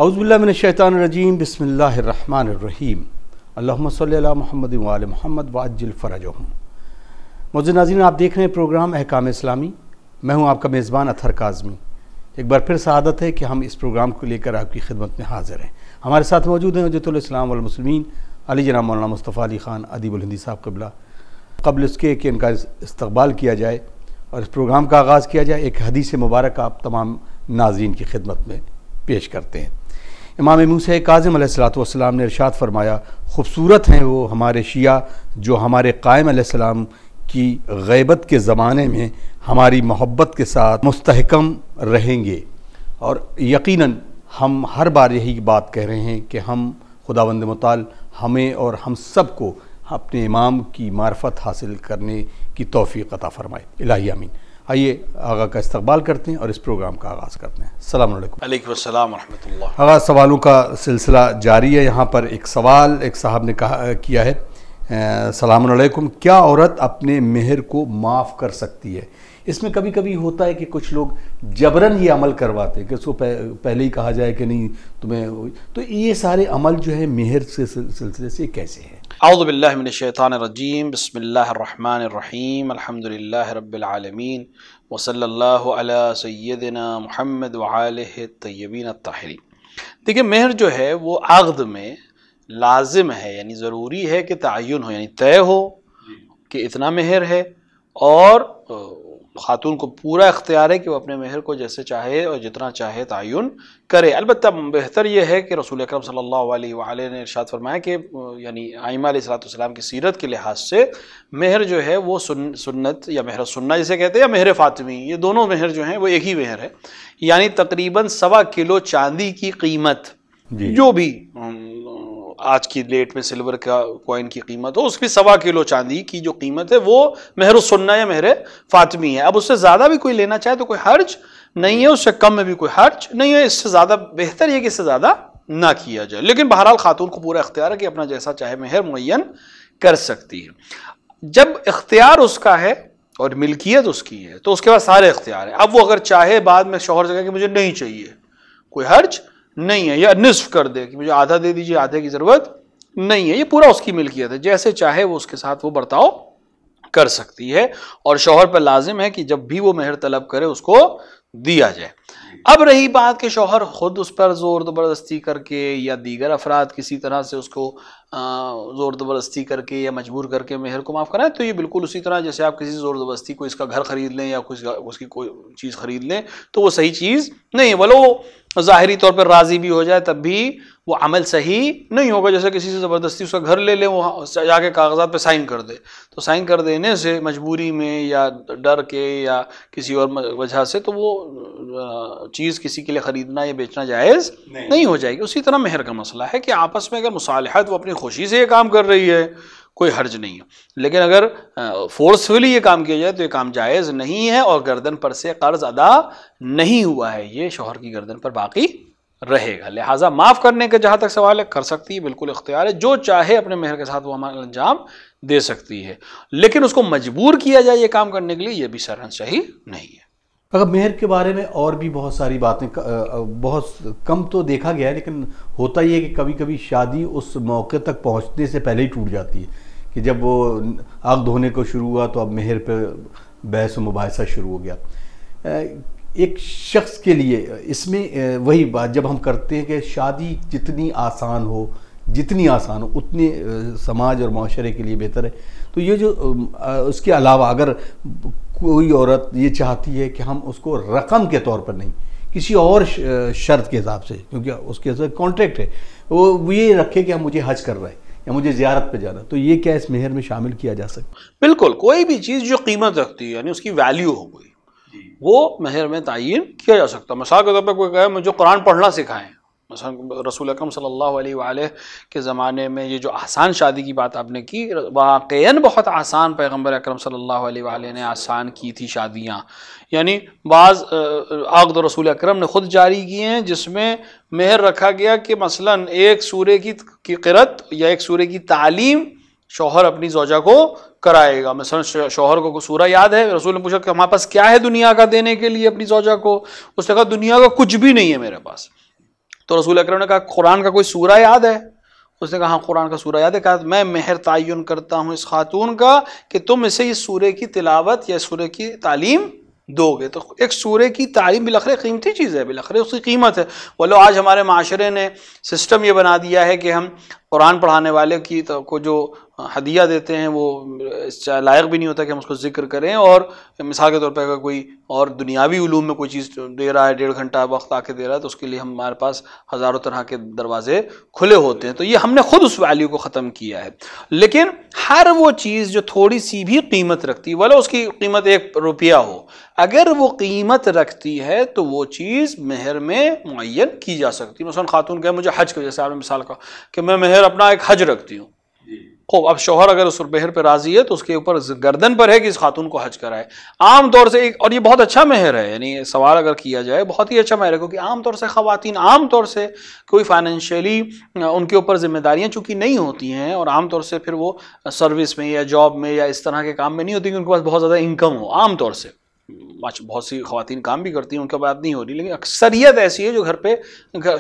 اعوذ باللہ من الشیطان الرجیم بسم اللہ الرحمن الرحیم اللہم صلی علی محمد وآل محمد وعجل فرجہم۔ معزز ناظرین، آپ دیکھ رہے ہیں پروگرام احکام اسلامی۔ میں ہوں آپ کا میزبان اطہر کاظمی۔ ایک بار پھر سعادت ہے کہ ہم اس پروگرام کو لے کر آپ کی خدمت میں حاضر ہیں۔ ہمارے ساتھ موجود ہیں حجت الاسلام والمسلمین علی جناب مولانا مصطفیٰ علی خان ادیب الہندی صاحب قبلہ۔ قبل اس کے کہ ان کا استقبال کیا جائے اور اس پروگرام کا آغاز کیا جائے، ایک حدیث مبارک آپ تمام ناظرین کی خدمت میں پیش کرتے ہیں۔ امام موسیٰ کاظم علیہ السلام نے ارشاد فرمایا، خوبصورت ہیں وہ ہمارے شیعہ جو ہمارے قائم علیہ السلام کی غیبت کے زمانے میں ہماری محبت کے ساتھ مستحکم رہیں گے۔ اور یقیناً ہم ہر بار یہی بات کہہ رہے ہیں کہ ہم خداوند متعال ہمیں اور ہم سب کو اپنے امام کی معرفت حاصل کرنے کی توفیق عطا فرمائے، الہی آمین۔ آئیے آغا کا استقبال کرتے ہیں اور اس پروگرام کا آغاز کرتے ہیں۔ السلام علیکم۔ علیکم السلام ورحمۃ اللہ۔ آغا، سوالوں کا سلسلہ جاری ہے۔ یہاں پر ایک سوال ایک صاحب نے کیا ہے، السلام علیکم، کیا عورت اپنے مہر کو معاف کر سکتی ہے؟ اس میں کبھی کبھی ہوتا ہے کہ کچھ لوگ جبراً یہ عمل کرواتے ہیں کہ اس کو پہلے ہی کہا جائے کہ نہیں تمہیں، تو یہ سارے عمل جو ہے مہر سے سلسلے سے کیسے ہیں؟ اعوذ باللہ من الشیطان الرجیم، بسم اللہ الرحمن الرحیم، الحمدللہ رب العالمین، وصلی اللہ علی سیدنا محمد وآلہ الطیبین الطاہرین۔ دیکھیں، مہر جو ہے وہ عقد میں لازم ہے، یعنی ضروری ہے کہ تعین ہو، یعنی طے ہو کہ اتنا مہر ہے، اور خاتون کو پورا اختیار ہے کہ وہ اپنے مہر کو جیسے چاہے اور جتنا چاہے تعین کرے۔ البتہ بہتر یہ ہے کہ رسول اکرم صلی اللہ علیہ وآلہ نے ارشاد فرمایا کہ یعنی ائمہ علیہ السلام کی سیرت کے لحاظ سے مہر جو ہے وہ سنت یا مہر سنہ جسے کہتے ہیں، یا مہر فاطمی، یہ دونوں مہر جو ہیں وہ ایک ہی مہر ہے، یعنی تقریباً 1.25 کلو چاندی کی قیمت، جو بھی آج کی ڈیٹ میں سلور کا کوئن کی قیمت ہو، اس کی 1.25 کلو چاندی کی جو قیمت ہے وہ مہر السنہ یا مہر فاطمی ہے۔ اب اس سے زیادہ بھی کوئی لینا چاہے تو کوئی حرج نہیں ہے، اس سے کم میں بھی کوئی حرج نہیں ہے، اس سے زیادہ بہتر یہ کہ اس سے زیادہ نہ کیا جائے، لیکن بہرحال خاتون کو پورا اختیار ہے کہ اپنا جیسا چاہے مہر معین کر سکتی ہے۔ جب اختیار اس کا ہے اور ملکیت اس کی ہے تو اس کے بعد سارے اختیار ہیں۔ اب وہ اگر چاہے بعد میں شوہر سے کہے کہ مجھے نہیں چاہیے، کوئی حرج نہیں ہے، یا نصف کر دے کہ مجھے آدھا دے دیجیے، آدھے کی ضرورت نہیں ہے، یہ پورا اس کی ملکیت ہے، جیسے چاہے وہ اس کے ساتھ وہ برتاؤ کر سکتی ہے، اور شوہر پر لازم ہے کہ جب بھی وہ مہر طلب کرے اس کو دیا جائے۔ اب رہی بات کہ شوہر خود اس پر زور زبردستی کر کے یا دیگر افراد کسی طرح سے اس کو زور زبردستی کر کے یا مجبور کر کے مہر کو معاف کرائیں، تو یہ بالکل اسی طرح جیسے آپ کسی زور زبردستی کو اس کا گھر خرید لیں یا اس کی کوئی چیز خرید لیں، تو وہ صحیح چیز نہیں، ولو ظاہری طور پر راضی بھی ہو جائے تب بھی وہ عمل صحیح نہیں ہوگا۔ جیسے کسی سے زبردستی اس کا گھر لے لیں، وہ جا کے کاغذات پہ سائن کر دے، تو سائن کر دینے سے مجبوری میں یا ڈر کے یا کسی اور وجہ سے تو وہ چیز کسی کے لیے خریدنا یا بیچنا جائز نہیں ہو جائے گی۔ اسی طرح مہر کا مسئلہ ہے کہ آپس میں اگر مصالحت، وہ اپنی خوشی سے یہ کام کر رہی ہے، کوئی حرج نہیں ہے، لیکن اگر فورسفلی یہ کام کیا جائے تو یہ کام جائز نہیں ہے، اور گردن پر سے قرض ادا نہیں ہوا ہے، یہ شوہر کی گردن پر باقی رہے گا۔ لہٰذا معاف کرنے کا جہاں تک سوال ہے، کر سکتی ہے، بالکل اختیار ہے، جو چاہے اپنے مہر کے ساتھ وہ عمل انجام دے سکتی ہے، لیکن اس کو مجبور کیا جائے یہ کام کرنے کے لیے، یہ بھی سرحد صحیح نہیں ہے۔ اگر مہر کے بارے میں اور بھی بہت ساری باتیں، بہت کم تو دیکھا گیا ہے، لیکن ہوتا یہ ہے کہ کبھی کبھی شادی اس موقع تک پہنچنے سے پہلے ہی ٹوٹ جاتی ہے، کہ جب وہ عقد ہونے کو شروع ہوا تو اب مہر پہ بحث و مباحثہ شروع ہو گیا۔ ایک شخص کے لیے اس میں وہی بات جب ہم کرتے ہیں کہ شادی جتنی آسان ہو اتنی سماج اور معاشرے کے لیے بہتر ہے، تو یہ جو اس کے علاوہ اگر کوئی عورت یہ چاہتی ہے کہ ہم اس کو رقم کے طور پر نہیں، کسی اور شرط کے حساب سے، کیونکہ اس کے ساتھ کانٹریکٹ ہے، وہ یہ رکھے کہ ہم مجھے حج کر رہے ہیں یا مجھے زیارت پہ جانا، تو یہ کیا اس مہر میں شامل کیا جا سکتا؟ بالکل، کوئی بھی چیز جو قیمت رکھتی ہے، یعنی اس کی ویلیو ہو گئی، وہ مہر میں تعین کیا جا سکتا ہے۔ مثال کے طور پہ کوئی کہے مجھے قرآن پڑھنا سکھائیں، مثلا رسول اکرم صلی اللہ علیہ وآلہ کے زمانے میں یہ جو آسان شادی کی بات آپ نے کی، واقعاً بہت آسان پیغمبر اکرم صلی اللہ علیہ وآلہ نے آسان کی تھی شادیاں، یعنی بعض عقد رسول اکرم نے خود جاری کیے ہیں جس میں مہر رکھا گیا کہ مثلا ایک سورے کی قرأت یا ایک سورے کی تعلیم شوہر اپنی زوجہ کو کرائے گا۔ مثلا شوہر کو سورہ یاد ہے، رسول نے پوچھا کہ ہمارے پاس کیا ہے دنیا کا دینے کے لیے اپنی زوجہ کو، اس نے کہا دنیا کا کچھ بھی نہیں ہے میرے پاس، تو رسول اکرم نے کہا قرآن کا کوئی سورہ یاد ہے؟ اس نے کہا ہاں قرآن کا سورہ یاد ہے. کہا میں مہر تعین کرتا ہوں اس خاتون کا کہ تم اسے اس سورے کی تلاوت یا سورے کی تعلیم دو گے. تو ایک سورے کی تعلیم بالاخره قیمتی چیز ہے، بالاخره اس کی قیمت ہے. ولو آج ہمارے معاشرے نے سسٹم یہ بنا دیا ہے کہ ہم قرآن پڑھانے والے کو جو ہدیہ دیتے ہیں وہ لائق بھی نہیں ہوتا کہ ہم اس کو ذکر کریں، اور مثال کے طور پہ اگر کوئی اور دنیاوی علوم میں کوئی چیز دے رہا ہے 1.5 گھنٹہ وقت آ کے دے رہا ہے تو اس کے لیے ہمارے پاس ہزاروں طرح کے دروازے کھلے ہوتے ہیں. تو یہ ہم نے خود اس ویلیو کو ختم کیا ہے. لیکن ہر وہ چیز جو تھوڑی سی بھی قیمت رکھتی ہے، ولو اس کی قیمت 1 روپیہ ہو، اگر وہ قیمت رکھتی ہے تو وہ چیز مہر میں معین کی جا سکتی ہے. مثلا خاتون کہ مجھے حج کی، جیسے آپ نے مثال کہا کہ میں مہر اپنا ایک حج رکھتی ہوں. خوب، اب شوہر اگر اس مہر پہ راضی ہے تو اس کے اوپر گردن پر ہے کہ اس خاتون کو حج کرائے. عام طور سے اور یہ بہت اچھا مہر ہے، یعنی سوال اگر کیا جائے بہت ہی اچھا مہر ہے، کیونکہ عام طور سے خواتین عام طور سے کوئی فائنینشیلی ان کے اوپر ذمہ داریاں چونکہ نہیں ہوتی ہیں، اور عام طور سے پھر وہ سروس میں یا جاب میں یا اس طرح کے کام میں نہیں ہوتی کہ ان کے پاس بہت زیادہ انکم ہو. عام طور سے بہت سی خواتین کام بھی کرتی ہیں، ان کا بات نہیں ہو رہی، لیکن اکثریت ایسی ہے جو گھر پہ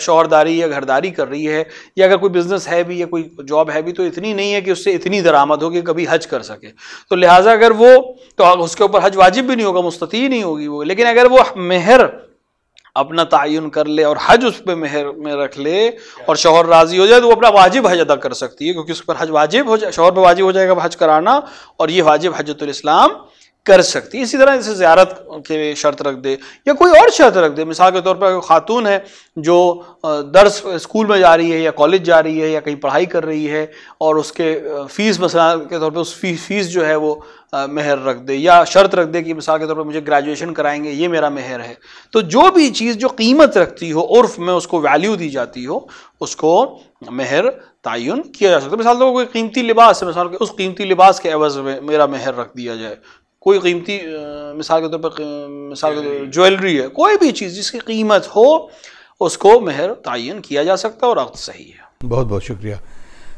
شوہرداری یا گھرداری کر رہی ہے، یا اگر کوئی بزنس ہے بھی یا کوئی جاب ہے بھی تو اتنی نہیں ہے کہ اس سے اتنی درآمد ہو کہ کبھی حج کر سکے. تو لہٰذا اگر وہ تو اس کے اوپر حج واجب بھی نہیں ہوگا، مستطیع نہیں ہوگی وہ. لیکن اگر وہ مہر اپنا تعین کر لے اور حج اس پہ مہر میں رکھ لے اور شوہر راضی ہو جائے تو وہ اپنا واجب حج ادا کر سکتی ہے، کیونکہ اس پر حج واجب ہو جائے، شوہر پہ واجب ہو جائے گا حج کرانا، اور یہ واجب حجۃ الاسلام کر سکتی ہے. اسی طرح جیسے زیارت کے شرط رکھ دے یا کوئی اور شرط رکھ دے. مثال کے طور پر خاتون ہے جو درس اسکول میں جا رہی ہے یا کالج جا رہی ہے یا کہیں پڑھائی کر رہی ہے، اور اس کے فیس مثال کے طور پہ اس فیس جو ہے وہ مہر رکھ دے، یا شرط رکھ دے کہ مثال کے طور پر مجھے گریجویشن کرائیں گے، یہ میرا مہر ہے. تو جو بھی چیز جو قیمت رکھتی ہو، عرف میں اس کو ویلیو دی جاتی ہو، اس کو مہر تعین کیا جا سکتا ہے. مثال کے طور پر کوئی قیمتی لباس ہے، مثال کے اس قیمتی لباس کے عوض میں میرا مہر رکھ دیا جائے. کوئی قیمتی مثال کے طور پر جویلری ہے، کوئی بھی چیز جس کی قیمت ہو اس کو مہر تعین کیا جا سکتا ہے، اور عقد صحیح ہے. بہت بہت شکریہ.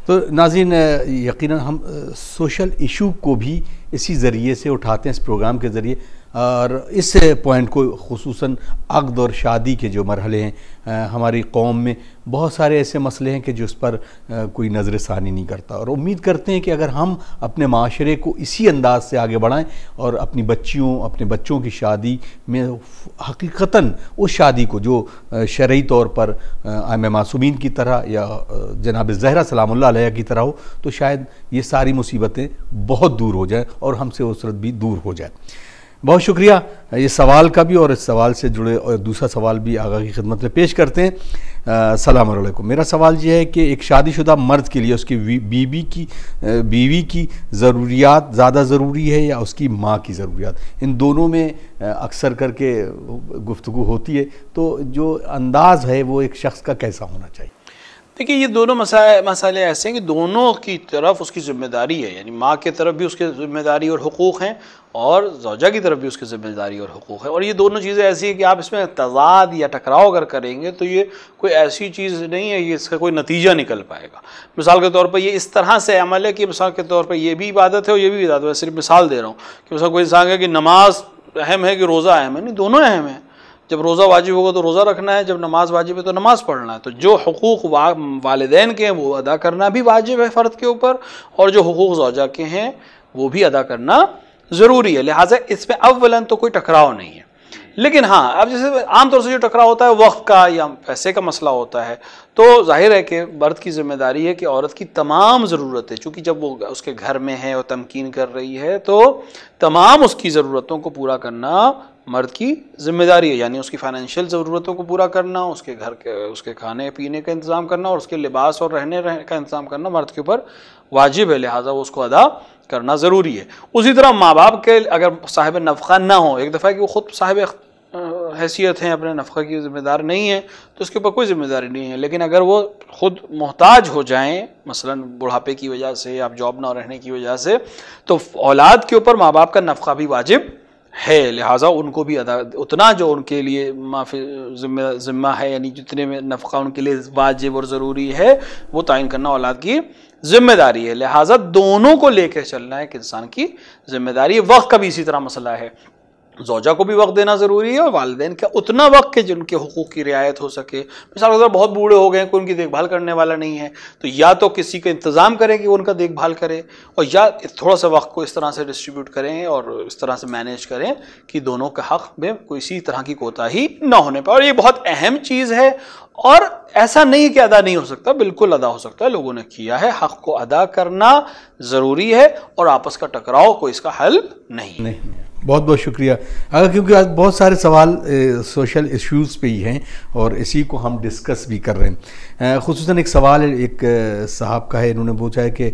تو ناظرین، یقیناً ہم سوشل ایشو کو بھی اسی ذریعے سے اٹھاتے ہیں، اس پروگرام کے ذریعے، اور اس پوائنٹ کو خصوصاً عقد اور شادی کے جو مرحلے ہیں ہماری قوم میں بہت سارے ایسے مسئلے ہیں کہ جو اس پر کوئی نظر ثانی نہیں کرتا. اور امید کرتے ہیں کہ اگر ہم اپنے معاشرے کو اسی انداز سے آگے بڑھائیں اور اپنی اپنے بچوں کی شادی میں حقیقتاً اس شادی کو جو شرعی طور پر ائمہ معصومین کی طرح یا جناب زہرا سلام اللہ علیہ کی طرح ہو، تو شاید یہ ساری مصیبتیں بہت دور ہو جائیں اور ہم سے اسرت بھی دور ہو جائے. بہت شکریہ یہ سوال کا بھی، اور اس سوال سے جڑے اور دوسرا سوال بھی آقا کی خدمت میں پیش کرتے ہیں. السلام علیکم. میرا سوال یہ ہے کہ ایک شادی شدہ مرد کے لیے اس کی بیوی کی ضروریات زیادہ ضروری ہے یا اس کی ماں کی ضروریات؟ ان دونوں میں اکثر کر کے گفتگو ہوتی ہے، تو جو انداز ہے وہ ایک شخص کا کیسا ہونا چاہیے؟ دیکھیے، یہ دونوں مسئلے ایسے ہیں کہ دونوں کی طرف اس کی ذمہ داری ہے، یعنی ماں کی طرف بھی اس کی ذمہ داری اور حقوق ہیں، اور زوجہ کی طرف بھی اس کی ذمہ داری اور حقوق ہے. اور یہ دونوں چیزیں ایسی ہیں کہ آپ اس میں تضاد یا ٹکراؤ اگر کریں گے تو یہ کوئی ایسی چیز نہیں ہے کہ اس کا کوئی نتیجہ نکل پائے گا. مثال کے طور پر یہ اس طرح سے عمل ہے کہ مثال کے طور پر یہ بھی عبادت ہے اور یہ بھی عبادت ہے. صرف مثال دے رہا ہوں کہ مثلا کوئی انسان ہے کہ نماز اہم ہے کہ روزہ اہم ہے. نہیں، دونوں اہم ہیں. جب روزہ واجب ہوگا تو روزہ رکھنا ہے، جب نماز واجب ہے تو نماز پڑھنا ہے. تو جو حقوق والدین کے ہیں وہ ادا کرنا بھی واجب ہے فرد کے اوپر، اور جو حقوق زوجہ کے ہیں وہ بھی ادا کرنا ضروری ہے. لہٰذا اس میں اولاً تو کوئی ٹکراؤ نہیں ہے. لیکن ہاں، اب جیسے عام طور سے جو ٹکراؤ ہوتا ہے وقت کا یا پیسے کا مسئلہ ہوتا ہے، تو ظاہر ہے کہ مرد کی ذمہ داری ہے کہ عورت کی تمام ضرورتیں، چونکہ جب وہ اس کے گھر میں ہے اور تمکین کر رہی ہے تو تمام اس کی ضرورتوں کو پورا کرنا مرد کی ذمہ داری ہے. یعنی اس کی فائنینشیل ضرورتوں کو پورا کرنا، اس کے گھر کے اس کے کھانے پینے کا انتظام کرنا، اور اس کے لباس اور رہنے کا انتظام کرنا مرد کے اوپر واجب ہے. لہٰذا وہ اس کو ادا کرنا ضروری ہے. اسی طرح ماں باپ کے اگر صاحب نفقہ نہ ہو، ایک دفعہ کہ وہ خود صاحب حیثیت ہیں، اپنے نفقہ کی ذمہ دار نہیں ہے، تو اس کے اوپر کوئی ذمہ داری نہیں ہے. لیکن اگر وہ خود محتاج ہو جائیں، مثلا بڑھاپے کی وجہ سے یا جاب نہ رہنے کی وجہ سے، تو اولاد کے اوپر ماں باپ کا نفقہ بھی واجب ہے. لہٰذا ان کو بھی اتنا جو ان کے لیے ذمہ ہے، یعنی جتنے میں نفقہ ان کے لیے واجب اور ضروری ہے، وہ تعین کرنا اولاد کی ذمہ داری ہے. لہٰذا دونوں کو لے کے چلنا ایک انسان کی ذمہ داری ہے. وقت کا بھی اسی طرح مسئلہ ہے زوجہ کو بھی وقت دینا ضروری ہے اور والدین کا اتنا وقت کہ جن کے حقوق کی رعایت ہو سکے. مثال کے طور پر بہت بوڑھے ہو گئے، کوئی ان کی دیکھ بھال کرنے والا نہیں ہے، تو یا تو کسی کا انتظام کریں کہ وہ ان کا دیکھ بھال کرے، اور یا تھوڑا سا وقت کو اس طرح سے ڈسٹریبیوٹ کریں اور اس طرح سے مینیج کریں کہ دونوں کے حق میں کسی طرح کی کوتاہی نہ ہونے پائے. اور یہ بہت اہم چیز ہے، اور ایسا نہیں کہ ادا نہیں ہو سکتا، بالکل ادا ہو سکتا ہے. لوگوں نے کیا ہے، حق کو ادا کرنا ضروری ہے، اور آپس کا ٹکراؤ کوئی اس کا حل نہیں. بہت بہت شکریہ. کیونکہ آج بہت سارے سوال سوشل ایشوز پہ ہی ہیں اور اسی کو ہم ڈسکس بھی کر رہے ہیں. خصوصاً ایک سوال ایک صاحب کا ہے، انہوں نے پوچھا ہے کہ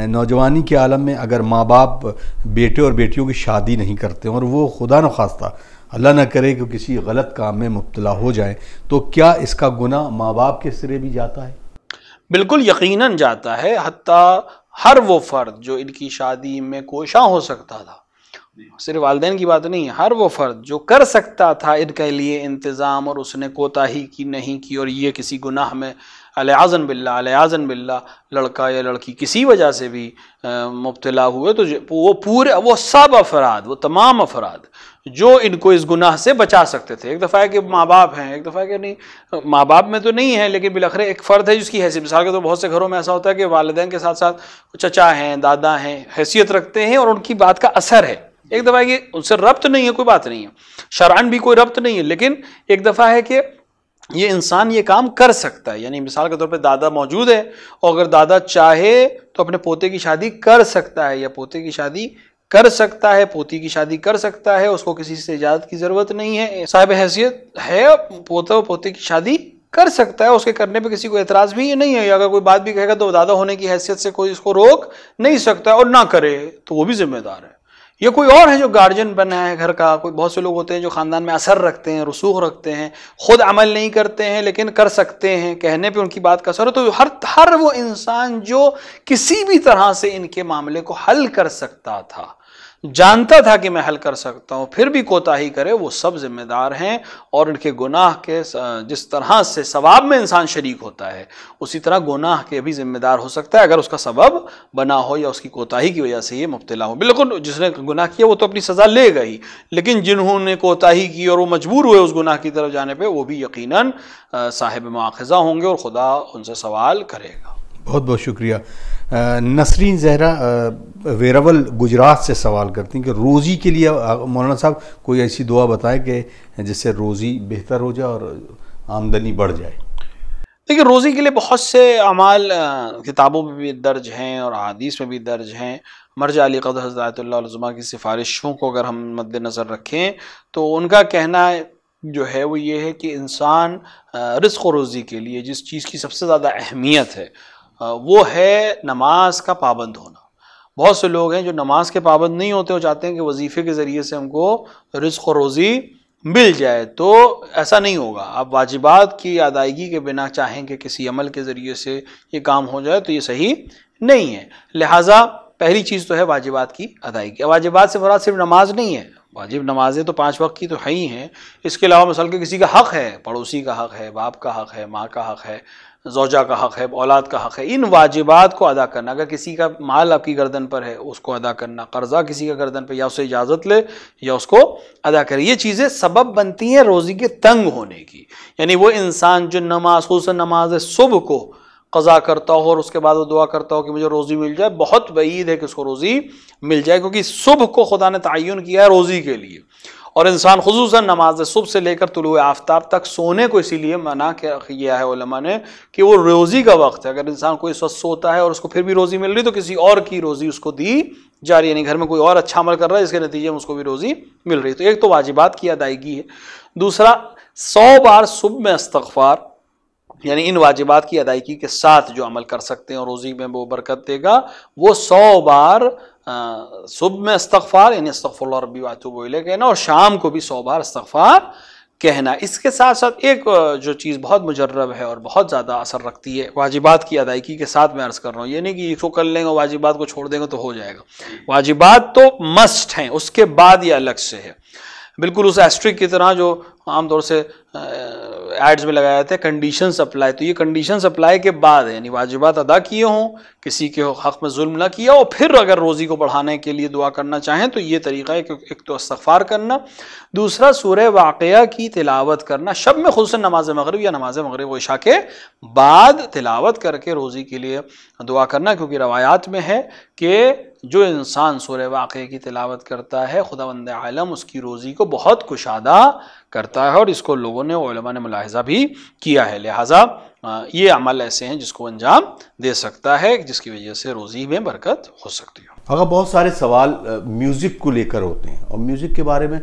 نوجوانی کے عالم میں اگر ماں باپ بیٹے اور بیٹیوں کی شادی نہیں کرتے اور وہ خدا نخواستہ اللہ نہ کرے کہ کسی غلط کام میں مبتلا ہو جائے، تو کیا اس کا گناہ ماں باپ کے سرے بھی جاتا ہے؟ بالکل یقیناً جاتا ہے. حتیٰ ہر وہ فرد جو ان کی شادی میں کوشاں ہو سکتا تھا، صرف والدین کی بات نہیں ہے، ہر وہ فرد جو کر سکتا تھا ان کے لیے انتظام اور اس نے کوتاہی کی نہیں کی، اور یہ کسی گناہ میں علیاذن باللہ لڑکا یا لڑکی کسی وجہ سے بھی مبتلا ہوئے، تو وہ سب افراد، وہ تمام افراد جو ان کو اس گناہ سے بچا سکتے تھے. ایک دفعہ ہے کہ ماں باپ ہیں، ایک دفعہ کہ نہیں ماں باپ میں تو نہیں ہے، لیکن بالآخر ایک فرد ہے جس کی حیثیت، مثال کے تو بہت سے گھروں میں ایسا ہوتا ہے کہ والدین کے ساتھ ساتھ چچا ہیں، دادا ہیں، حیثیت رکھتے ہیں اور ان کی بات کا اثر ہے. ایک دفعہ کہ ان سے ربط نہیں ہے، کوئی بات نہیں ہے، شرعاً بھی کوئی ربط نہیں ہے، لیکن ایک دفعہ ہے کہ یہ انسان یہ کام کر سکتا ہے. یعنی مثال کے طور پہ دادا موجود ہے، اور اگر دادا چاہے تو اپنے پوتے کی شادی کر سکتا ہے، یا پوتے کی شادی کر سکتا ہے، پوتی کی شادی کر سکتا ہے، اس کو کسی سے اجازت کی ضرورت نہیں ہے. صاحب حیثیت ہے، پوتا و پوتے کی شادی کر سکتا ہے، اس کے کرنے پہ کسی کو اعتراض بھی نہیں ہے. اگر کوئی بات بھی کہے گا تو دادا ہونے کی حیثیت سے کوئی اس کو روک نہیں سکتا، اور نہ کرے تو وہ بھی ذمہ دار ہے. یا کوئی اور ہے جو گارجن بنا ہے گھر کا، کوئی بہت سے لوگ ہوتے ہیں جو خاندان میں اثر رکھتے ہیں، رسوخ رکھتے ہیں، خود عمل نہیں کرتے ہیں لیکن کر سکتے ہیں، کہنے پہ ان کی بات کا اثر ہے. تو ہر وہ انسان جو کسی بھی طرح سے ان کے معاملے کو حل کر سکتا تھا، جانتا تھا کہ میں حل کر سکتا ہوں، پھر بھی کوتاہی کرے، وہ سب ذمہ دار ہیں. اور ان کے گناہ کے جس طرح سے ثواب میں انسان شریک ہوتا ہے، اسی طرح گناہ کے بھی ذمہ دار ہو سکتا ہے اگر اس کا سبب بنا ہو یا اس کی کوتاہی کی وجہ سے یہ مبتلا ہو. بالکل جس نے گناہ کیا وہ تو اپنی سزا لے گا ہی، لیکن جنہوں نے کوتاہی کی اور وہ مجبور ہوئے اس گناہ کی طرف جانے پہ، وہ بھی یقیناً صاحب مواخذہ ہوں گے اور خدا ان سے سوال کرے گا. بہت بہت شکریہ. نسرین زہرا ویراول گجرات سے سوال کرتی ہیں کہ روزی کے لیے مولانا صاحب کوئی ایسی دعا بتائے کہ جس سے روزی بہتر ہو جائے اور آمدنی بڑھ جائے. دیکھیں روزی کے لیے بہت سے اعمال کتابوں میں بھی درج ہیں اور احادیث میں بھی درج ہیں. مرجع علی قدر حضرت اللہ علیہ کی سفارشوں کو اگر ہم مد نظر رکھیں تو ان کا کہنا جو ہے وہ یہ ہے کہ انسان رزق و روزی کے لیے جس چیز کی سب سے زیادہ اہمیت ہے وہ ہے نماز کا پابند ہونا. بہت سے لوگ ہیں جو نماز کے پابند نہیں ہوتے، وہ چاہتے ہیں کہ وظیفے کے ذریعے سے ہم کو رزق و روزی مل جائے. تو ایسا نہیں ہوگا. آپ واجبات کی ادائیگی کے بنا چاہیں کہ کسی عمل کے ذریعے سے یہ کام ہو جائے تو یہ صحیح نہیں ہے. لہٰذا پہلی چیز تو ہے واجبات کی ادائیگی. واجبات سے مراد صرف نماز نہیں ہے، واجب نمازیں تو 5 وقت کی تو ہے ہی ہیں. اس کے علاوہ مثلا کہ کسی کا حق ہے، پڑوسی کا حق ہے، باپ کا حق ہے، ماں کا حق ہے، زوجہ کا حق ہے، اولاد کا حق ہے. ان واجبات کو ادا کرنا. اگر کسی کا مال آپ کی گردن پر ہے اس کو ادا کرنا، قرضہ کسی کا گردن پہ، یا اسے اجازت لے یا اس کو ادا کرے. یہ چیزیں سبب بنتی ہیں روزی کے تنگ ہونے کی. یعنی وہ انسان جو نماز، خصوصاً نماز صبح کو قضا کرتا ہو اور اس کے بعد وہ دعا کرتا ہو کہ مجھے روزی مل جائے، بہت بعید ہے کہ اس کو روزی مل جائے، کیونکہ صبح کو خدا نے تعین کیا ہے روزی کے لیے. اور انسان خصوصاً نماز صبح سے لے کر طلوع آفتاب تک سونے کو اسی لیے منع کیا ہے علماء نے کہ وہ روزی کا وقت ہے. اگر انسان کوئی اس وقت سوتا ہے اور اس کو پھر بھی روزی مل رہی تو کسی اور کی روزی اس کو دی جا رہی ہے. یعنی گھر میں کوئی اور اچھا عمل کر رہا ہے جس کے نتیجے میں اس کو بھی روزی مل رہی ہے. تو ایک تو واجبات کی ادائیگی ہے. دوسرا 100 بار صبح میں استغفار، یعنی ان واجبات کی ادائیگی کے ساتھ جو عمل کر سکتے ہیں اور روزی میں وہ برکت دے گا، وہ 100 بار صبح میں استغفار، یعنی استغفر اللہ ربی واتوب الیہ کہنا، اور شام کو بھی 100 بار استغفار کہنا. اس کے ساتھ ساتھ ایک جو چیز بہت مجرب ہے اور بہت زیادہ اثر رکھتی ہے واجبات کی ادائیگی کے ساتھ، میں عرض کر رہا ہوں، یہ نہیں کہ اس کو کر لیں گے واجبات کو چھوڑ دیں گے تو ہو جائے گا. واجبات تو مسٹ ہیں، اس کے بعد یہ الگ سے ہے. بالکل اس ایسٹرک کی طرح جو عام طور سے ایڈز میں لگایا جاتا ہے کنڈیشن سپلائی، تو یہ کنڈیشن سپلائی کے بعد ہے، یعنی واجبات ادا کیے ہوں، کسی کے حق میں ظلم نہ کیا ہو، پھر اگر روزی کو بڑھانے کے لیے دعا کرنا چاہیں تو یہ طریقہ ہے کہ ایک تو استغفار کرنا، دوسرا سورہ واقعہ کی تلاوت کرنا، شب میں خصوصاً نماز مغرب یا نماز مغرب و عشاء کے بعد تلاوت کر کے روزی کے لیے دعا کرنا، کیونکہ روایات میں ہے کہ جو انسان سورہ واقعہ کی تلاوت کرتا ہے خداوند عالم اس کی روزی کو بہت کشادہ کرتا ہے، اور اس کو لوگوں نے علماء نے ملاحظہ بھی کیا ہے، لہٰذا یہ عمل ایسے ہیں جس کو انجام دے سکتا ہے، جس کی وجہ سے روزی میں برکت ہو سکتی ہے۔ اگر بہت سارے سوال میوزک کو لے کر ہوتے ہیں، اور میوزک کے بارے میں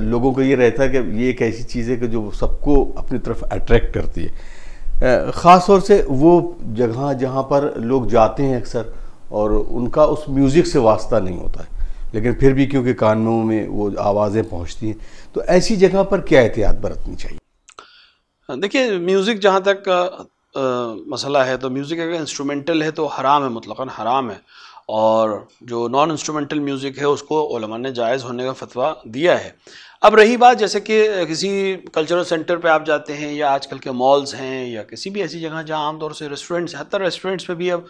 لوگوں کو یہ رہتا ہے کہ یہ ایک ایسی چیز ہے کہ جو سب کو اپنی طرف اٹریکٹ کرتی ہے، خاص طور سے وہ جگہ جہاں پر لوگ جاتے ہیں اکثر اور ان کا اس میوزک سے واسطہ نہیں ہوتا ہے، لیکن پھر بھی کیونکہ کانوں میں وہ آوازیں پہنچتی ہیں، تو ایسی جگہ پر کیا احتیاط برتنی چاہیے؟ دیکھیے میوزک جہاں تک مسئلہ ہے تو میوزک اگر انسٹرومنٹل ہے تو حرام ہے، مطلقاً حرام ہے، اور جو نان انسٹرومنٹل میوزک ہے اس کو علماء نے جائز ہونے کا فتویٰ دیا ہے۔ اب رہی بات جیسے کہ کسی کلچرل سینٹر پہ آپ جاتے ہیں، یا آج کل کے مالز ہیں، یا کسی بھی ایسی جگہ جہاں عام طور سے ریسٹورنٹس، حتیٰ ریسٹورنٹس پہ بھی اب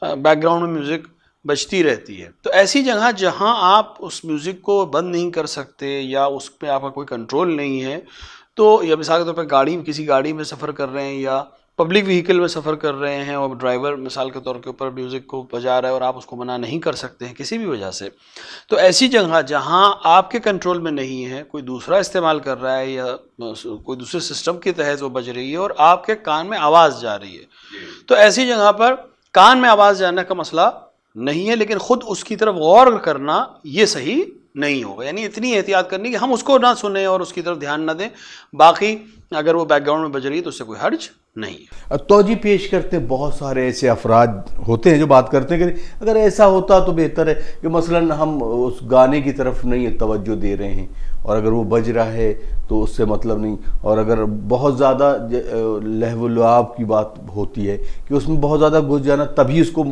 بیک گراؤنڈ میں میوزک بجتی رہتی ہے، تو ایسی جگہ جہاں آپ اس میوزک کو بند نہیں کر سکتے یا اس پہ آپ کا کوئی کنٹرول نہیں ہے، تو یا مثال کے طور پہ کسی گاڑی میں سفر کر رہے ہیں یا پبلک وہیکل میں سفر کر رہے ہیں، اور ڈرائیور مثال کے طور کے اوپر میوزک کو بجا رہا ہے اور آپ اس کو منع نہیں کر سکتے ہیں کسی بھی وجہ سے، تو ایسی جگہ جہاں آپ کے کنٹرول میں نہیں ہے، کوئی دوسرا استعمال کر رہا ہے یا کوئی دوسرے سسٹم کے تحت وہ بج رہی ہے اور آپ کے کان میں آواز جا رہی ہے، تو ایسی جگہ پر کان میں آواز جانے کا مسئلہ نہیں ہے، لیکن خود اس کی طرف غور کرنا یہ صحیح نہیں ہوگا، یعنی اتنی احتیاط کرنی کہ ہم اس کو نہ سنیں اور اس کی طرف دھیان نہ دیں، باقی اگر وہ بیک گراؤنڈ میں بج رہی ہے تو اس سے کوئی حرج نہیں ہے۔ توجہ پیش کرتے بہت سارے ایسے افراد ہوتے ہیں جو بات کرتے ہیں کہ اگر ایسا ہوتا تو بہتر ہے کہ مثلاً ہم اس گانے کی طرف نہیں توجہ دے رہے ہیں، اور اگر وہ بج رہا ہے تو اس سے مطلب نہیں، اور اگر بہت زیادہ لہو و لعاب کی بات ہوتی ہے کہ اس میں بہت زیادہ گھس جانا تبھی اس کو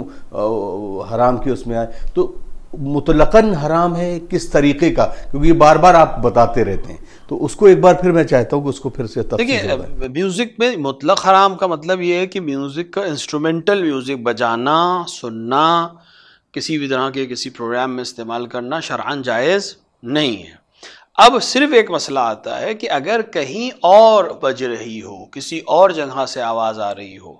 حرام کی اس میں آئے، تو مطلقاً حرام ہے کس طریقے کا؟ کیونکہ یہ بار بار آپ بتاتے رہتے ہیں، تو اس کو ایک بار پھر میں چاہتا ہوں کہ اس کو پھر سے تفصیل دیکھیے میوزک میں مطلق حرام کا مطلب یہ ہے کہ میوزک کا انسٹرومنٹل میوزک بجانا، سننا، کسی بھی طرح کے کسی پروگرام میں استعمال کرنا شرعاً جائز نہیں ہے۔ اب صرف ایک مسئلہ آتا ہے کہ اگر کہیں اور بج رہی ہو، کسی اور جگہ سے آواز آ رہی ہو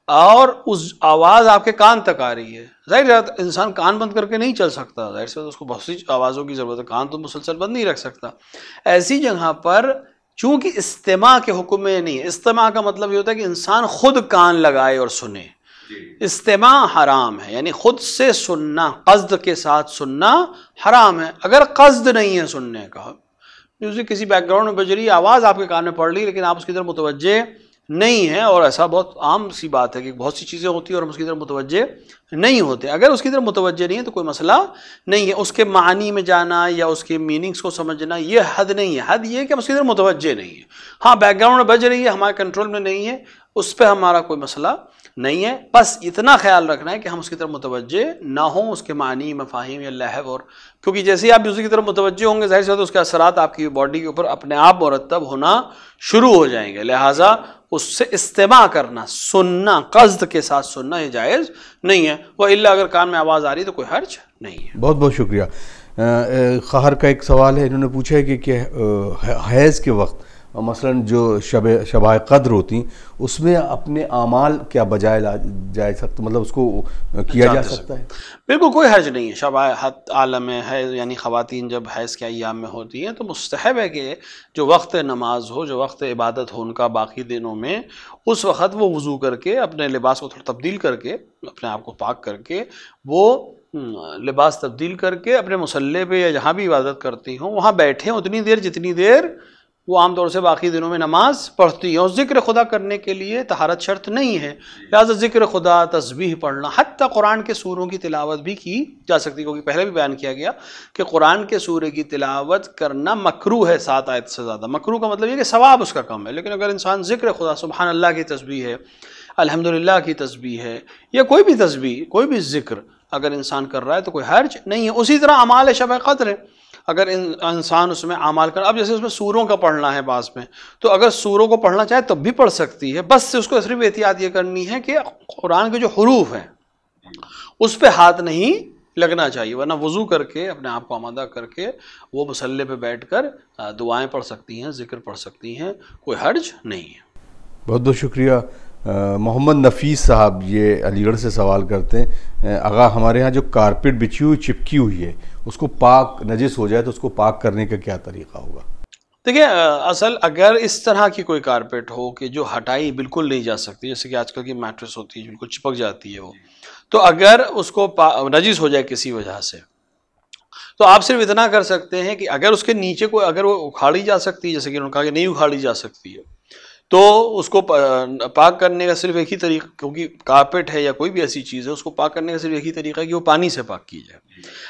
اور اس آواز آپ کے کان تک آ رہی ہے، ظاہر ہے انسان کان بند کر کے نہیں چل سکتا، ظاہر سے اس کو بہت سی آوازوں کی ضرورت ہے، کان تو مسلسل بند نہیں رکھ سکتا، ایسی جگہ پر چونکہ استماع کے حکم میں نہیں ہے، استماع کا مطلب یہ ہوتا ہے کہ انسان خود کان لگائے اور سنے، استماع حرام ہے، یعنی خود سے سننا، قصد کے ساتھ سننا حرام ہے۔ اگر قصد نہیں ہے سننے کا، میوزک کسی بیک گراؤنڈ میں بج رہی ہے، آواز آپ کے کان میں پڑ رہی ہے لیکن آپ اس کی طرف متوجہ نہیں ہے، اور ایسا بہت عام سی بات ہے کہ بہت سی چیزیں ہوتی ہیں اور ہم اس کی طرف متوجہ نہیں ہوتے، اگر اس کی طرف متوجہ نہیں ہے تو کوئی مسئلہ نہیں ہے، اس کے معنی میں جانا یا اس کے میننگز کو سمجھنا یہ حد نہیں ہے، حد یہ ہے کہ ہم اس کی طرف متوجہ نہیں ہے، ہاں بیک گراؤنڈ میں بج رہی ہے، ہمارے کنٹرول میں نہیں ہے، اس پہ ہمارا کوئی مسئلہ نہیں ہے، بس اتنا خیال رکھنا ہے کہ ہم اس کی طرف متوجہ نہ ہوں، اس کے معنی، مفاہیم یا لہو، اور کیونکہ جیسے ہی آپ میوزک کی طرف متوجہ ہوں گے ظاہر سی بات ہے اس کے اثرات آپ کی باڈی کے اوپر اپنے آپ مرتب ہونا شروع ہو جائیں گے، لہٰذا اس سے استماع کرنا، سننا، قصد کے ساتھ سننا یہ جائز نہیں ہے، وإلا اگر کان میں آواز آ رہی تو کوئی حرج نہیں ہے۔ بہت بہت شکریہ۔ خواہر کا ایک سوال ہے، انہوں نے پوچھا ہے کہ حیض کے وقت مثلاً جو شبہ قدر ہوتی اس میں اپنے اعمال کیا بجائے جا سکتا، مطلب اس کو کیا جا سکتا ہے؟ بالکل کوئی حرج نہیں ہے، شبہ عالم حیض یعنی خواتین جب حیض کے ایام میں ہوتی ہیں تو مستحب ہے کہ جو وقت نماز ہو، جو وقت عبادت ہو ان کا باقی دنوں میں، اس وقت وہ وضو کر کے اپنے لباس کو تھوڑا تبدیل کر کے، اپنے آپ کو پاک کر کے، وہ لباس تبدیل کر کے اپنے مصلی پہ یا جہاں بھی عبادت کرتی ہوں وہاں بیٹھیں اتنی دیر جتنی دیر وہ عام طور سے باقی دنوں میں نماز پڑھتی ہیں، اور ذکر خدا کرنے کے لیے طہارت شرط نہیں ہے، لہٰذا ذکر خدا، تسبیح پڑھنا، حتیٰ قرآن کے سوروں کی تلاوت بھی کی جا سکتی ہے، کیونکہ پہلے بھی بیان کیا گیا کہ قرآن کے سورے کی تلاوت کرنا مکروہ ہے 7 آیت سے زیادہ، مکروہ کا مطلب یہ کہ ثواب اس کا کم ہے، لیکن اگر انسان ذکر خدا، سبحان اللہ کی تسبیح ہے، الحمدللہ کی تسبیح ہے، یا کوئی بھی تسبیح، کوئی بھی ذکر اگر انسان کر رہا ہے تو کوئی حرج نہیں ہے۔ اسی طرح اعمال شب قدر ہے، اگر انسان اس میں اعمال کر، اب جیسے اس میں سوروں کا پڑھنا ہے بعض میں، تو اگر سوروں کو پڑھنا چاہے تب بھی پڑھ سکتی ہے، بس اس کو صرف احتیاط یہ کرنی ہے کہ قرآن کے جو حروف ہیں اس پہ ہاتھ نہیں لگنا چاہیے، ورنہ وضو کر کے اپنے آپ کو آمادہ کر کے وہ مصلی پہ بیٹھ کر دعائیں پڑھ سکتی ہیں، ذکر پڑھ سکتی ہیں، کوئی حرج نہیں ہے۔ بہت بہت شکریہ۔ محمد نفیس صاحب یہ علی گڑھ سے سوال کرتے ہیں، آغا ہمارے ہاں جو کارپیٹ بچھی ہوئی چپکی ہوئی ہے اس کو پاک نجس ہو جائے تو اس کو پاک کرنے کا کیا طریقہ ہوگا؟ دیکھیں اصل اگر اس طرح کی کوئی کارپیٹ ہو کہ جو ہٹائی بالکل نہیں جا سکتی، جیسے کہ آج کل کی میٹرس ہوتی ہے بالکل چپک جاتی ہے وہ، تو اگر اس کو نجس ہو جائے کسی وجہ سے تو آپ صرف اتنا کر سکتے ہیں کہ اگر اس کے نیچے کوئی اگر وہ اکھاڑی جا سکتی ہے، جیسے کہ انہوں نے کہا کہ نہیں اکھاڑی جا سکتی ہے، تو اس کو پاک کرنے کا صرف ایک ہی طریقہ، کیونکہ کارپیٹ ہے یا کوئی بھی ایسی چیز ہے، اس کو پاک کرنے کا صرف ایک ہی طریقہ ہے کہ وہ پانی سے پاک کی جائے۔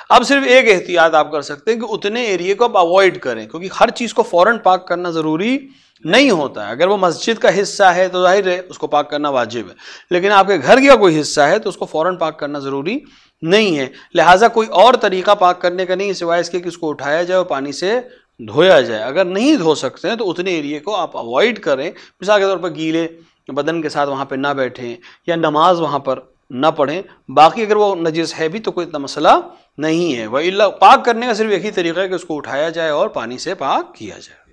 اب صرف ایک احتیاط آپ کر سکتے ہیں کہ اتنے ایریے کو آپ اوائڈ کریں، کیونکہ ہر چیز کو فوراً پاک کرنا ضروری نہیں ہوتا ہے۔ اگر وہ مسجد کا حصہ ہے تو ظاہر ہے اس کو پاک کرنا واجب ہے، لیکن آپ کے گھر کا کوئی حصہ ہے تو اس کو فوراً پاک کرنا ضروری نہیں ہے، لہٰذا کوئی اور طریقہ پاک کرنے کا نہیں سوائے اس کے کہ اس کو اٹھایا جائے اور پانی سے دھویا جائے۔ اگر نہیں دھو سکتے ہیں تو اتنے ایریے کو آپ اوائڈ کریں، مثال کے طور پر گیلے بدن کے ساتھ وہاں پہ نہ بیٹھیں یا نماز وہاں پر نہ پڑھیں۔ باقی اگر وہ نجس ہے بھی تو کوئی اتنا مسئلہ نہیں ہے، وَإِلَّا پاک کرنے کا صرف ایک ہی طریقہ ہے کہ اس کو اٹھایا جائے اور پانی سے پاک کیا جائے۔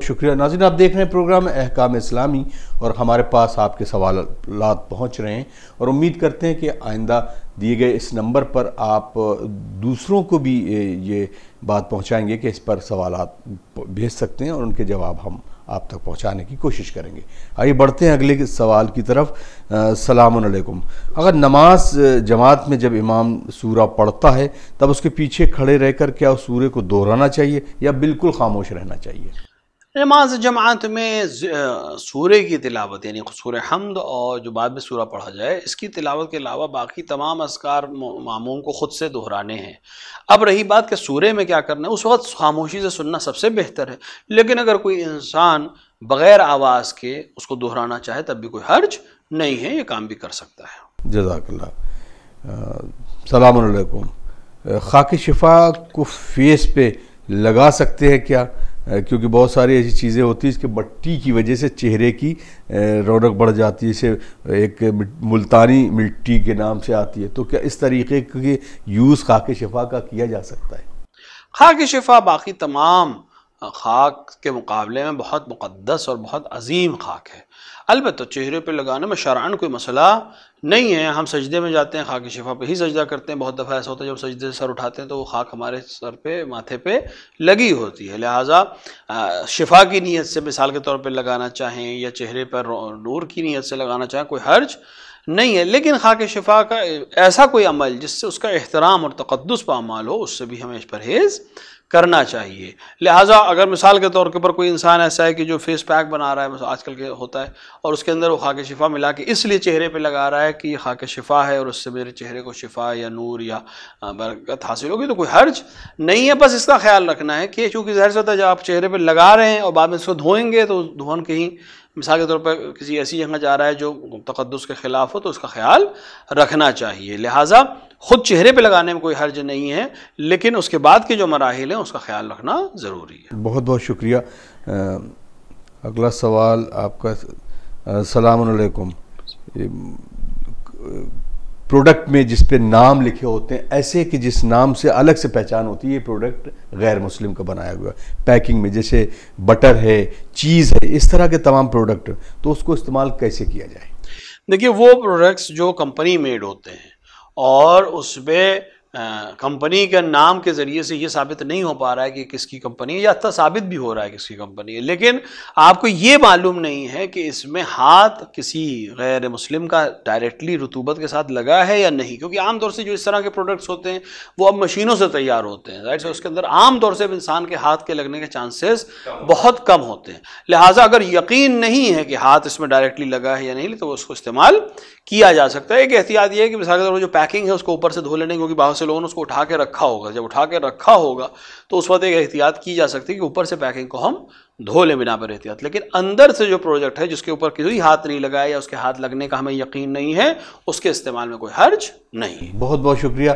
شکریہ۔ ناظرین آپ دیکھ رہے ہیں پروگرام احکام اسلامی اور ہمارے پاس آپ کے سوالات پہنچ رہے ہیں، اور امید کرتے ہیں کہ آئندہ دیے گئے اس نمبر پر آپ دوسروں کو بھی یہ بات پہنچائیں گے کہ اس پر سوالات بھیج سکتے ہیں اور ان کے جواب ہم آپ تک پہنچانے کی کوشش کریں گے۔ آئیے بڑھتے ہیں اگلے سوال کی طرف۔ السلام علیکم، اگر نماز جماعت میں جب امام سورہ پڑھتا ہے تب اس کے پیچھے کھڑے رہ کر کیا اس سورے کو دہرانا چاہیے یا بالکل خاموش رہنا چاہیے؟ نماز جماعت میں سورے کی تلاوت یعنی سورہ حمد اور جو بعد میں سورہ پڑھا جائے اس کی تلاوت کے علاوہ باقی تمام اذکار ماموم کو خود سے دہرانے ہیں۔ اب رہی بات کہ سورے میں کیا کرنا ہے، اس وقت خاموشی سے سننا سب سے بہتر ہے، لیکن اگر کوئی انسان بغیر آواز کے اس کو دہرانا چاہے تب بھی کوئی حرج نہیں ہے، یہ کام بھی کر سکتا ہے۔ جزاک اللہ۔ السلام علیکم، خاک شفا کو فیس پہ لگا سکتے ہیں کیا؟ کیونکہ بہت ساری ایسی چیزیں ہوتی ہیں اس کے مٹی کی وجہ سے چہرے کی رونق بڑھ جاتی ہے، اسے ایک ملتانی مٹی کے نام سے آتی ہے، تو کیا اس طریقے کے یوز خاک شفا کا کیا جا سکتا ہے؟ خاک شفا باقی تمام خاک کے مقابلے میں بہت مقدس اور بہت عظیم خاک ہے، البتہ چہرے پہ لگانے میں شرعاً کوئی مسئلہ نہیں ہے۔ ہم سجدے میں جاتے ہیں خاک شفا پہ ہی سجدہ کرتے ہیں، بہت دفعہ ایسا ہوتا ہے جب سجدے سے سر اٹھاتے ہیں تو وہ خاک ہمارے سر پہ ماتھے پہ لگی ہوتی ہے، لہٰذا شفا کی نیت سے مثال کے طور پہ لگانا چاہیں یا چہرے پر نور کی نیت سے لگانا چاہیں کوئی حرج نہیں ہے، لیکن خاک شفا کا ایسا کوئی عمل جس سے اس کا احترام اور تقدس پامال ہو اس سے بھی ہمیں پرہیز کرنا چاہیے۔ لہٰذا اگر مثال کے طور کے پر کوئی انسان ایسا ہے کہ جو فیس پیک بنا رہا ہے آج کل کے ہوتا ہے اور اس کے اندر وہ خاک شفا ملا کے اس لیے چہرے پہ لگا رہا ہے کہ یہ خاک شفا ہے اور اس سے میرے چہرے کو شفا یا نور یا برکت حاصل ہوگی تو کوئی حرج نہیں ہے، بس اس کا خیال رکھنا ہے کہ چونکہ ظاہر سی ہوتا ہے جب آپ چہرے پہ لگا رہے ہیں اور بعد میں اس کو دھوئیں گے تو دھون کہیں مثال کے طور پر کسی ایسی جگہ جا رہا ہے جو تقدس کے خلاف ہو تو اس کا خیال رکھنا چاہیے، لہٰذا خود چہرے پہ لگانے میں کوئی حرج نہیں ہے، لیکن اس کے بعد کے جو مراحل ہیں اس کا خیال رکھنا ضروری ہے۔ بہت بہت شکریہ۔ اگلا سوال آپ کا۔ السلام علیکم، پروڈکٹ میں جس پہ نام لکھے ہوتے ہیں ایسے کہ جس نام سے الگ سے پہچان ہوتی ہے، یہ پروڈکٹ غیر مسلم کا بنایا ہوا ہے، پیکنگ میں جیسے بٹر ہے، چیز ہے، اس طرح کے تمام پروڈکٹ، تو اس کو استعمال کیسے کیا جائے؟ دیکھیے وہ پروڈکٹس جو کمپنی میڈ ہوتے ہیں اور اس پہ کمپنی کے نام کے ذریعے سے یہ ثابت نہیں ہو پا رہا ہے کہ کس کی کمپنی ہے، یا حتیٰ ثابت بھی ہو رہا ہے کس کی کمپنی ہے، لیکن آپ کو یہ معلوم نہیں ہے کہ اس میں ہاتھ کسی غیر مسلم کا ڈائریکٹلی رطوبت کے ساتھ لگا ہے یا نہیں، کیونکہ عام طور سے جو اس طرح کے پروڈکٹس ہوتے ہیں وہ اب مشینوں سے تیار ہوتے ہیں، ظاہر سے اس کے اندر عام طور سے انسان کے ہاتھ کے لگنے کے چانسز بہت کم ہوتے ہیں، لہٰذا اگر یقین نہیں ہے کہ ہاتھ اس میں ڈائریکٹلی لگا ہے یا نہیں تو اس کو استعمال کیا جا سکتا ہے۔ ایک احتیاط یہ ہے کہ مثال کے طور پر جو پیکنگ ہے اس کو اوپر سے دھو لینے، کیونکہ بہت سے لوگوں نے اس کو اٹھا کے رکھا ہوگا، جب اٹھا کے رکھا ہوگا تو اس وقت ایک احتیاط کی جا سکتی ہے کہ اوپر سے پیکنگ کو ہم دھو لیں بنا پر احتیاط، لیکن اندر سے جو پروڈکٹ ہے جس کے اوپر کوئی ہاتھ نہیں لگا ہے یا اس کے ہاتھ لگنے کا ہمیں یقین نہیں ہے اس کے استعمال میں کوئی حرج نہیں۔ بہت بہت شکریہ۔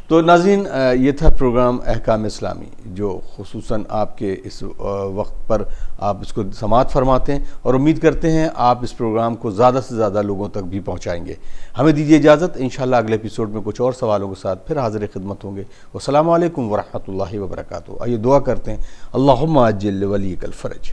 تو ناظرین یہ تھا پروگرام احکام اسلامی جو خصوصاً آپ کے اس وقت پر آپ اس کو سماعت فرماتے ہیں، اور امید کرتے ہیں آپ اس پروگرام کو زیادہ سے زیادہ لوگوں تک بھی پہنچائیں گے۔ ہمیں دیجیے اجازت، انشاءاللہ اگلے ایپیسوڈ میں کچھ اور سوالوں کے ساتھ پھر حاضر خدمت ہوں گے۔ والسلام علیکم ورحمۃ اللہ وبرکاتہ۔ آئیے دعا کرتے ہیں، اللہم عجل ولیک الفرج۔